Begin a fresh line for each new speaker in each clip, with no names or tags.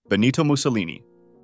Benito Mussolini.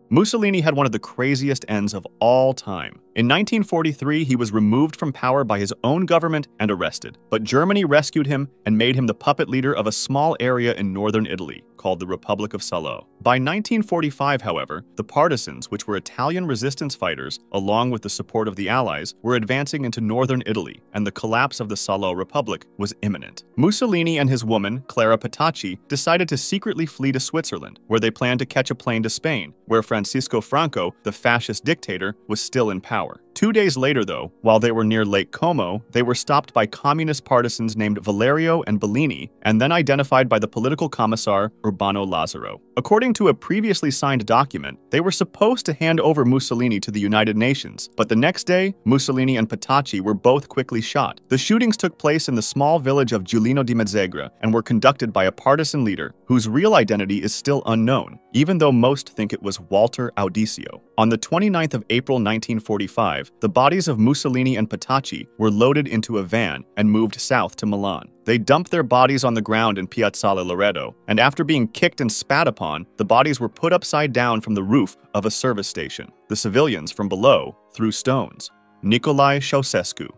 Mussolini had one of the craziest ends of all time. In 1943, he was removed from power by his own government and arrested, but Germany rescued him and made him the puppet leader of a small area in northern Italy called the Republic of Salo. By 1945, however, the partisans, which were Italian resistance fighters, along with the support of the Allies, were advancing into northern Italy, and the collapse of the Salo Republic was imminent. Mussolini and his woman, Clara Petacci, decided to secretly flee to Switzerland, where they planned to catch a plane to Spain, where Franco, the fascist dictator, was still in power. 2 days later, though, while they were near Lake Como, they were stopped by communist partisans named Valerio and Bellini, and then identified by the political commissar Urbano Lazzaro. According to a previously signed document, they were supposed to hand over Mussolini to the United Nations, but the next day, Mussolini and Petacci were both quickly shot. The shootings took place in the small village of Giulino di Mezzegra and were conducted by a partisan leader whose real identity is still unknown, even though most think it was Walter Audicio. On the 29th of April 1945, the bodies of Mussolini and Petacci were loaded into a van and moved south to Milan. They dumped their bodies on the ground in Piazzale Loreto, and after being kicked and spat upon, the bodies were put upside down from the roof of a service station. The civilians from below threw stones. Nicolae Ceaușescu.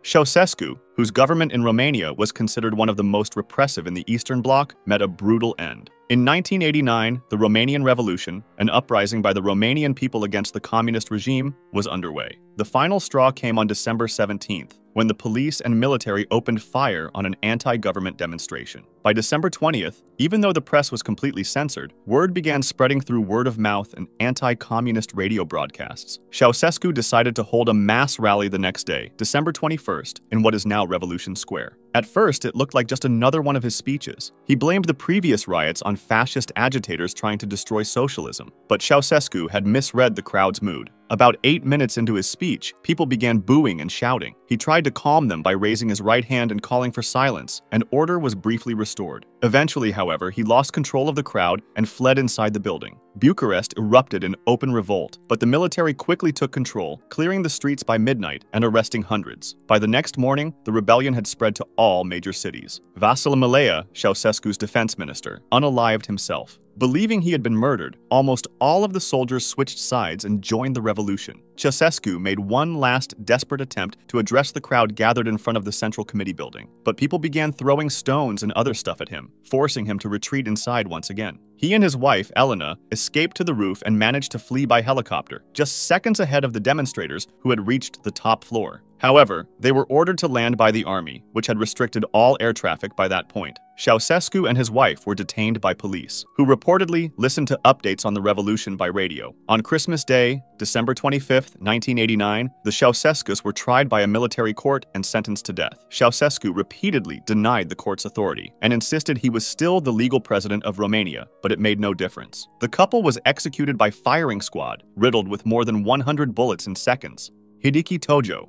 Ceaușescu, whose government in Romania was considered one of the most repressive in the Eastern Bloc, met a brutal end. In 1989, the Romanian Revolution, an uprising by the Romanian people against the communist regime, was underway. The final straw came on December 17th, when the police and military opened fire on an anti-government demonstration. By December 20th, even though the press was completely censored, word began spreading through word of mouth and anti-communist radio broadcasts. Ceaușescu decided to hold a mass rally the next day, December 21st, in what is now Revolution Square. At first, it looked like just another one of his speeches. He blamed the previous riots on fascist agitators trying to destroy socialism, but Ceaușescu had misread the crowd's mood. About 8 minutes into his speech, people began booing and shouting. He tried to calm them by raising his right hand and calling for silence, and order was briefly restored. Eventually, however, he lost control of the crowd and fled inside the building. Bucharest erupted in open revolt, but the military quickly took control, clearing the streets by midnight and arresting hundreds. By the next morning, the rebellion had spread to all major cities. Vasil Milea, Ceaușescu's defense minister, unalived himself. Believing he had been murdered, almost all of the soldiers switched sides and joined the revolution. Ceaușescu made one last desperate attempt to address the crowd gathered in front of the Central Committee building, but people began throwing stones and other stuff at him, forcing him to retreat inside once again. He and his wife, Elena, escaped to the roof and managed to flee by helicopter, just seconds ahead of the demonstrators who had reached the top floor. However, they were ordered to land by the army, which had restricted all air traffic by that point. Ceaușescu and his wife were detained by police, who reportedly listened to updates on the revolution by radio. On Christmas Day, December 25th, 1989, the Ceaușescus were tried by a military court and sentenced to death. Ceaușescu repeatedly denied the court's authority and insisted he was still the legal president of Romania, but it made no difference. The couple was executed by firing squad, riddled with more than 100 bullets in seconds. Hideki Tojo.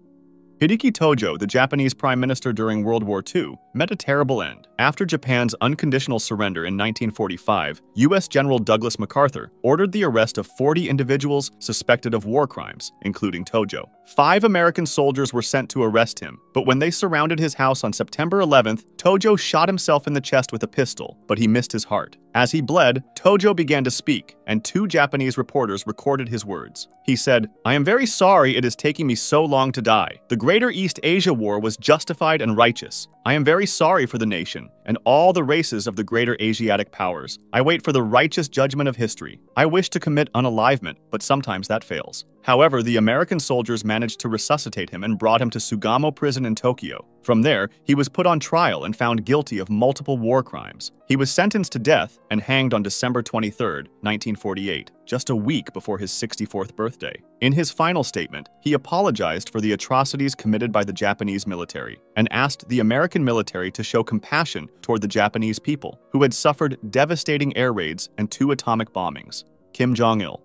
Hideki Tojo, the Japanese prime minister during World War II, met a terrible end. After Japan's unconditional surrender in 1945, U.S. General Douglas MacArthur ordered the arrest of 40 individuals suspected of war crimes, including Tojo. 5 American soldiers were sent to arrest him, but when they surrounded his house on September 11th, Tojo shot himself in the chest with a pistol, but he missed his heart. As he bled, Tojo began to speak, and 2 Japanese reporters recorded his words. He said, "I am very sorry it is taking me so long to die. The Greater East Asia War was justified and righteous. I am very sorry for the nation and all the races of the greater Asiatic powers. I wait for the righteous judgment of history. I wish to commit unalivement, but sometimes that fails." However, the American soldiers managed to resuscitate him and brought him to Sugamo prison in Tokyo. From there, he was put on trial and found guilty of multiple war crimes. He was sentenced to death and hanged on December 23, 1948, just a week before his 64th birthday. In his final statement, he apologized for the atrocities committed by the Japanese military and asked the American military to show compassion toward the Japanese people, who had suffered devastating air raids and 2 atomic bombings. Kim Jong-il.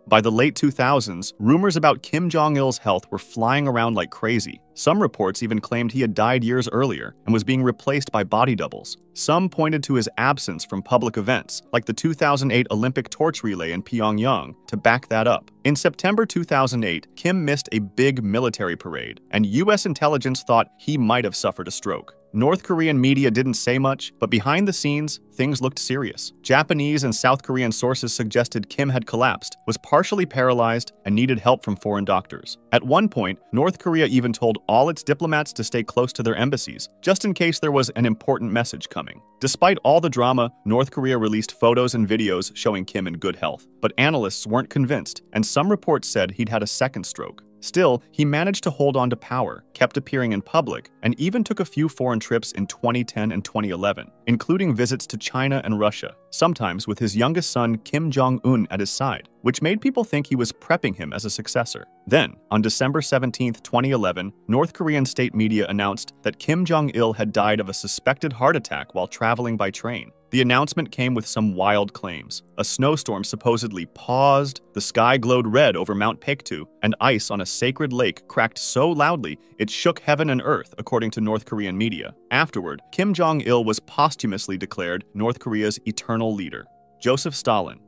By the late 2000s, rumors about Kim Jong-il's health were flying around like crazy. Some reports even claimed he had died years earlier and was being replaced by body doubles. Some pointed to his absence from public events, like the 2008 Olympic torch relay in Pyongyang, to back that up. In September 2008, Kim missed a big military parade, and U.S. intelligence thought he might have suffered a stroke. North Korean media didn't say much, but behind the scenes, things looked serious. Japanese and South Korean sources suggested Kim had collapsed, was partially paralyzed, and needed help from foreign doctors. At one point, North Korea even told all its diplomats to stay close to their embassies, just in case there was an important message coming. Despite all the drama, North Korea released photos and videos showing Kim in good health. But analysts weren't convinced, and some reports said he'd had a second stroke. Still, he managed to hold on to power, kept appearing in public, and even took a few foreign trips in 2010 and 2011, including visits to China and Russia, sometimes with his youngest son Kim Jong-un at his side, which made people think he was prepping him as a successor. Then, on December 17, 2011, North Korean state media announced that Kim Jong-il had died of a suspected heart attack while traveling by train. The announcement came with some wild claims. A snowstorm supposedly paused, the sky glowed red over Mount Paektu, and ice on a sacred lake cracked so loudly it shook heaven and earth, according to North Korean media. Afterward, Kim Jong-il was posthumously declared North Korea's eternal leader. Joseph Stalin.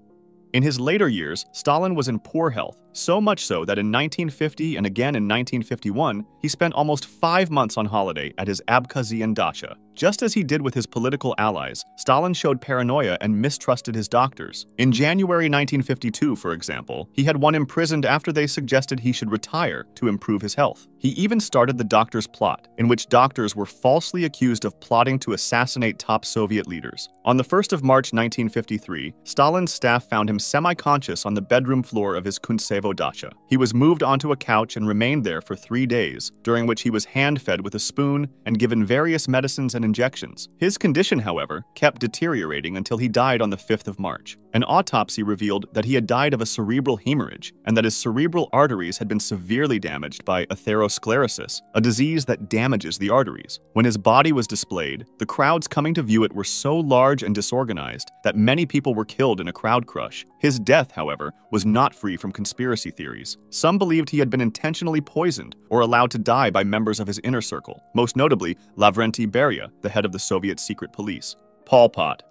In his later years, Stalin was in poor health, so much so that in 1950 and again in 1951, he spent almost 5 months on holiday at his Abkhazian dacha. Just as he did with his political allies, Stalin showed paranoia and mistrusted his doctors. In January 1952, for example, he had one imprisoned after they suggested he should retire to improve his health. He even started the Doctors' Plot, in which doctors were falsely accused of plotting to assassinate top Soviet leaders. On the 1st of March 1953, Stalin's staff found him semi-conscious on the bedroom floor of his Kuntsevo dacha. He was moved onto a couch and remained there for 3 days, during which he was hand-fed with a spoon and given various medicines and injections. His condition, however, kept deteriorating until he died on the 5th of March. An autopsy revealed that he had died of a cerebral hemorrhage and that his cerebral arteries had been severely damaged by atherosclerosis, a disease that damages the arteries. When his body was displayed, the crowds coming to view it were so large and disorganized that many people were killed in a crowd crush. His death, however, was not free from conspiracy theories. Some believed he had been intentionally poisoned or allowed to die by members of his inner circle, most notably Lavrenti Beria, the head of the Soviet secret police. Pol Pot.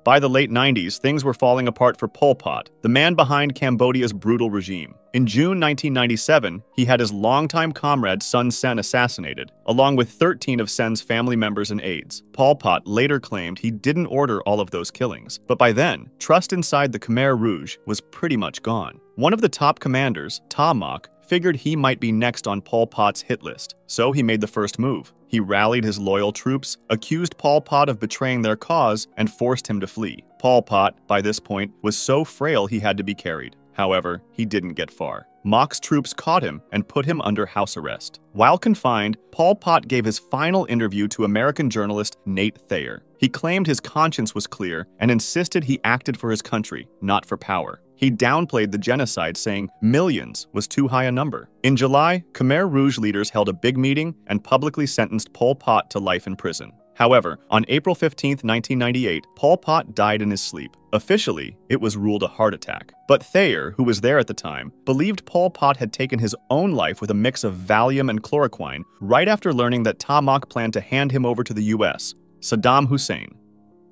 By the late 90s, things were falling apart for Pol Pot, the man behind Cambodia's brutal regime. In June 1997, he had his longtime comrade Sun Sen assassinated, along with 13 of Sen's family members and aides. Pol Pot later claimed he didn't order all of those killings, but by then, trust inside the Khmer Rouge was pretty much gone. One of the top commanders, Ta Mok, figured he might be next on Pol Pot's hit list, so he made the first move. He rallied his loyal troops, accused Pol Pot of betraying their cause, and forced him to flee. Pol Pot, by this point, was so frail he had to be carried. However, he didn't get far. Mok's troops caught him and put him under house arrest. While confined, Pol Pot gave his final interview to American journalist Nate Thayer. He claimed his conscience was clear and insisted he acted for his country, not for power. He downplayed the genocide, saying millions was too high a number. In July, Khmer Rouge leaders held a big meeting and publicly sentenced Pol Pot to life in prison. However, on April 15, 1998, Pol Pot died in his sleep. Officially, it was ruled a heart attack. But Thayer, who was there at the time, believed Pol Pot had taken his own life with a mix of Valium and chloroquine right after learning that Ta Mok planned to hand him over to the US. Saddam Hussein.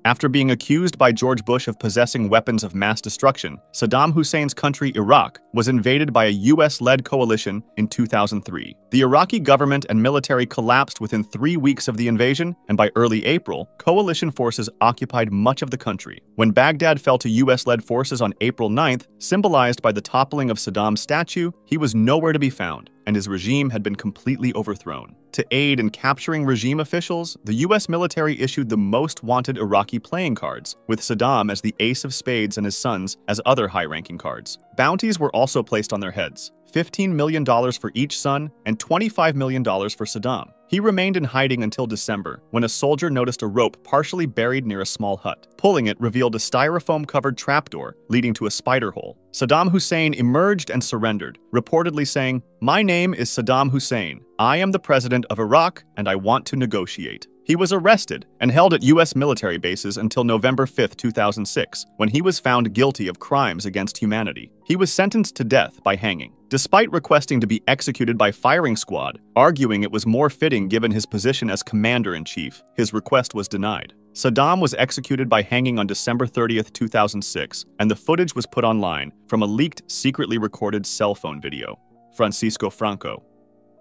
After being accused by George Bush of possessing weapons of mass destruction, Saddam Hussein's country, Iraq, was invaded by a US-led coalition in 2003. The Iraqi government and military collapsed within 3 weeks of the invasion, and by early April, coalition forces occupied much of the country. When Baghdad fell to US-led forces on April 9th, symbolized by the toppling of Saddam's statue, he was nowhere to be found, and his regime had been completely overthrown. To aid in capturing regime officials, the US military issued the most wanted Iraqi playing cards, with Saddam as the ace of spades and his sons as other high-ranking cards. Bounties were also placed on their heads, $15 million for each son and $25 million for Saddam. He remained in hiding until December, when a soldier noticed a rope partially buried near a small hut. Pulling it revealed a styrofoam-covered trapdoor leading to a spider hole. Saddam Hussein emerged and surrendered, reportedly saying, "My name is Saddam Hussein. I am the president of Iraq, and I want to negotiate." He was arrested and held at US military bases until November 5, 2006, when he was found guilty of crimes against humanity. He was sentenced to death by hanging. Despite requesting to be executed by firing squad, arguing it was more fitting given his position as commander-in-chief, his request was denied. Saddam was executed by hanging on December 30, 2006, and the footage was put online from a leaked, secretly recorded cell phone video. Franco.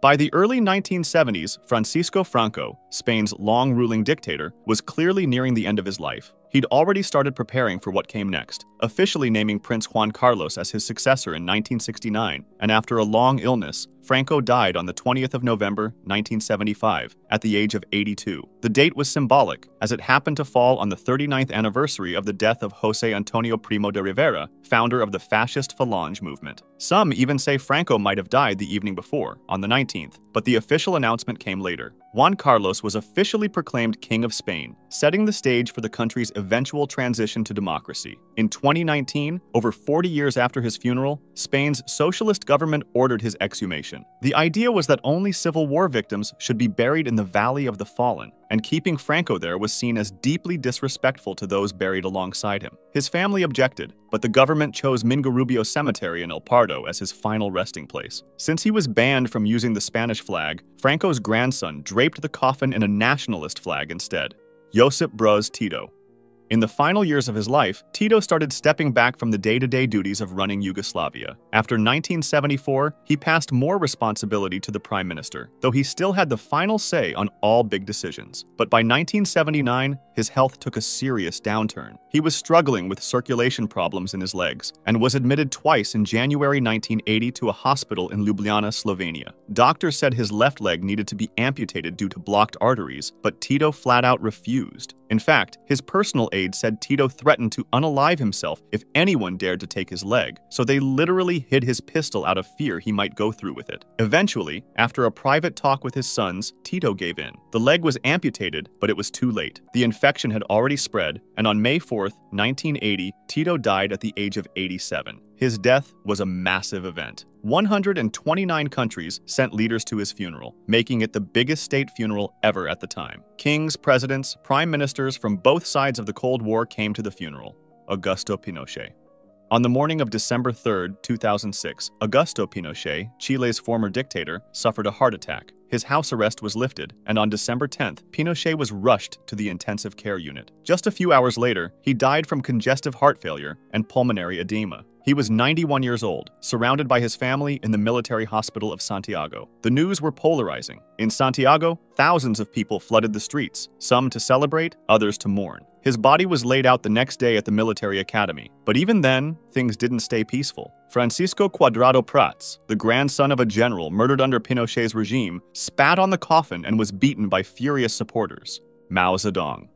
By the early 1970s, Francisco Franco, Spain's long-ruling dictator, was clearly nearing the end of his life. He'd already started preparing for what came next, officially naming Prince Juan Carlos as his successor in 1969, and after a long illness, Franco died on the 20th of November, 1975, at the age of 82. The date was symbolic, as it happened to fall on the 39th anniversary of the death of José Antonio Primo de Rivera, founder of the fascist Falange movement. Some even say Franco might have died the evening before, on the 19th, but the official announcement came later. Juan Carlos was officially proclaimed King of Spain, setting the stage for the country's eventual transition to democracy. In 2019, over 40 years after his funeral, Spain's socialist government ordered his exhumation. The idea was that only Civil War victims should be buried in the Valley of the Fallen, and keeping Franco there was seen as deeply disrespectful to those buried alongside him. His family objected, but the government chose Mingarubio Cemetery in El Pardo as his final resting place. Since he was banned from using the Spanish flag, Franco's grandson draped the coffin in a nationalist flag instead. Josip Broz Tito. In the final years of his life, Tito started stepping back from the day-to-day duties of running Yugoslavia. After 1974, he passed more responsibility to the prime minister, though he still had the final say on all big decisions. But by 1979, his health took a serious downturn. He was struggling with circulation problems in his legs and was admitted twice in January 1980 to a hospital in Ljubljana, Slovenia. Doctors said his left leg needed to be amputated due to blocked arteries, but Tito flat out refused. In fact, his personal aide said Tito threatened to unalive himself if anyone dared to take his leg, so they literally hid his pistol out of fear he might go through with it. Eventually, after a private talk with his sons, Tito gave in. The leg was amputated, but it was too late. The infection had already spread, and on May 4th, 1980, Tito died at the age of 87. His death was a massive event. 129 countries sent leaders to his funeral, making it the biggest state funeral ever at the time. Kings, presidents, prime ministers from both sides of the Cold War came to the funeral. Augusto Pinochet. On the morning of December 3, 2006, Augusto Pinochet, Chile's former dictator, suffered a heart attack. His house arrest was lifted, and on December 10th, Pinochet was rushed to the intensive care unit. Just a few hours later, he died from congestive heart failure and pulmonary edema. He was 91 years old, surrounded by his family in the military hospital of Santiago. The news were polarizing. In Santiago, thousands of people flooded the streets, some to celebrate, others to mourn. His body was laid out the next day at the military academy. But even then, things didn't stay peaceful. Francisco Cuadrado Prats, the grandson of a general murdered under Pinochet's regime, spat on the coffin and was beaten by furious supporters. Mao Zedong.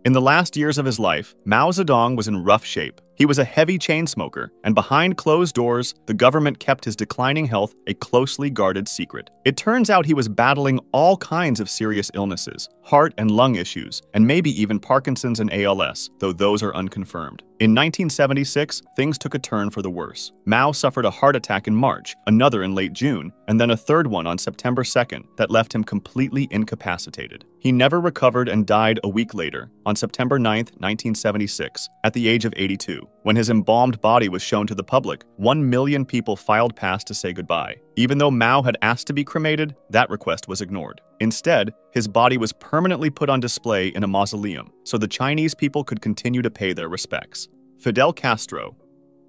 In the last years of his life, Mao Zedong was in rough shape. He was a heavy chain smoker, and behind closed doors, the government kept his declining health a closely guarded secret. It turns out he was battling all kinds of serious illnesses, heart and lung issues, and maybe even Parkinson's and ALS, though those are unconfirmed. In 1976, things took a turn for the worse. Mao suffered a heart attack in March, another in late June, and then a third one on September 2nd that left him completely incapacitated. He never recovered and died a week later, on September 9, 1976, at the age of 82. When his embalmed body was shown to the public, 1 million people filed past to say goodbye. Even though Mao had asked to be cremated, that request was ignored. Instead, his body was permanently put on display in a mausoleum, so the Chinese people could continue to pay their respects. Fidel Castro.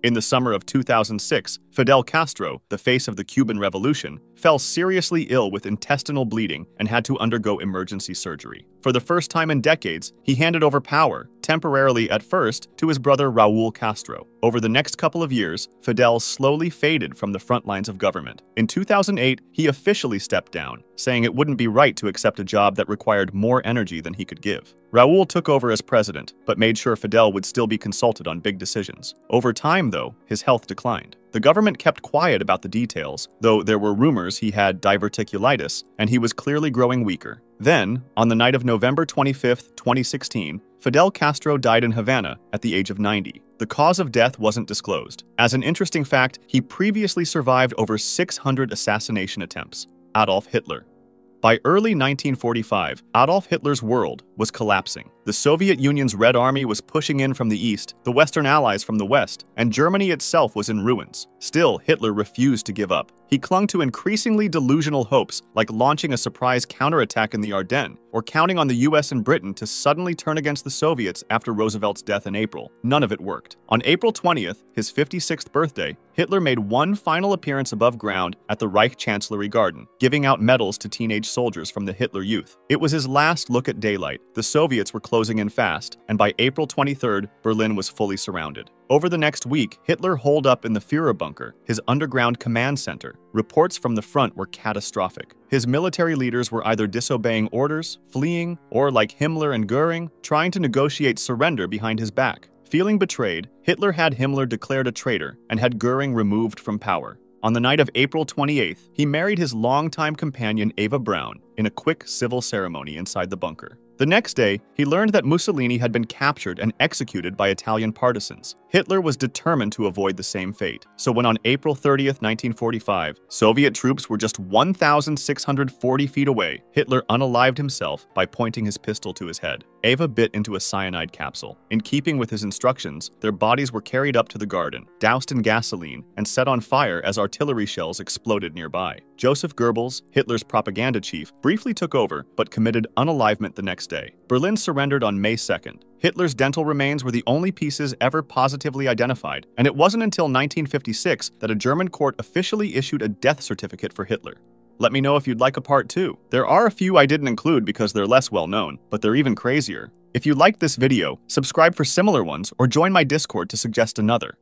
In the summer of 2006, Fidel Castro, the face of the Cuban Revolution, fell seriously ill with intestinal bleeding and had to undergo emergency surgery. For the first time in decades, he handed over power, temporarily at first, to his brother Raúl Castro. Over the next couple of years, Fidel slowly faded from the front lines of government. In 2008, he officially stepped down, saying it wouldn't be right to accept a job that required more energy than he could give. Raúl took over as president, but made sure Fidel would still be consulted on big decisions. Over time, though, his health declined. The government kept quiet about the details, though there were rumors he had diverticulitis, and he was clearly growing weaker. Then, on the night of November 25, 2016, Fidel Castro died in Havana at the age of 90. The cause of death wasn't disclosed. As an interesting fact, he previously survived over 600 assassination attempts. Adolf Hitler. By early 1945, Adolf Hitler's world was collapsing. The Soviet Union's Red Army was pushing in from the east, the Western Allies from the west, and Germany itself was in ruins. Still, Hitler refused to give up. He clung to increasingly delusional hopes, like launching a surprise counterattack in the Ardennes, or counting on the US and Britain to suddenly turn against the Soviets after Roosevelt's death in April. None of it worked. On April 20th, his 56th birthday, Hitler made one final appearance above ground at the Reich Chancellery Garden, giving out medals to teenage soldiers from the Hitler Youth. It was his last look at daylight. The Soviets were closing in fast, and by April 23rd, Berlin was fully surrounded. Over the next week, Hitler holed up in the Führer bunker, his underground command center. Reports from the front were catastrophic. His military leaders were either disobeying orders, fleeing, or, like Himmler and Göring, trying to negotiate surrender behind his back. Feeling betrayed, Hitler had Himmler declared a traitor and had Göring removed from power. On the night of April 28th, he married his longtime companion Eva Braun in a quick civil ceremony inside the bunker. The next day, he learned that Mussolini had been captured and executed by Italian partisans. Hitler was determined to avoid the same fate. So when on April 30th, 1945, Soviet troops were just 1,640 feet away, Hitler unalived himself by pointing his pistol to his head. Eva bit into a cyanide capsule. In keeping with his instructions, their bodies were carried up to the garden, doused in gasoline, and set on fire as artillery shells exploded nearby. Joseph Goebbels, Hitler's propaganda chief, briefly took over, but committed unalivement the next day. Berlin surrendered on May 2nd. Hitler's dental remains were the only pieces ever positively identified, and it wasn't until 1956 that a German court officially issued a death certificate for Hitler. Let me know if you'd like a part 2. There are a few I didn't include because they're less well known, but they're even crazier. If you liked this video, subscribe for similar ones or join my Discord to suggest another.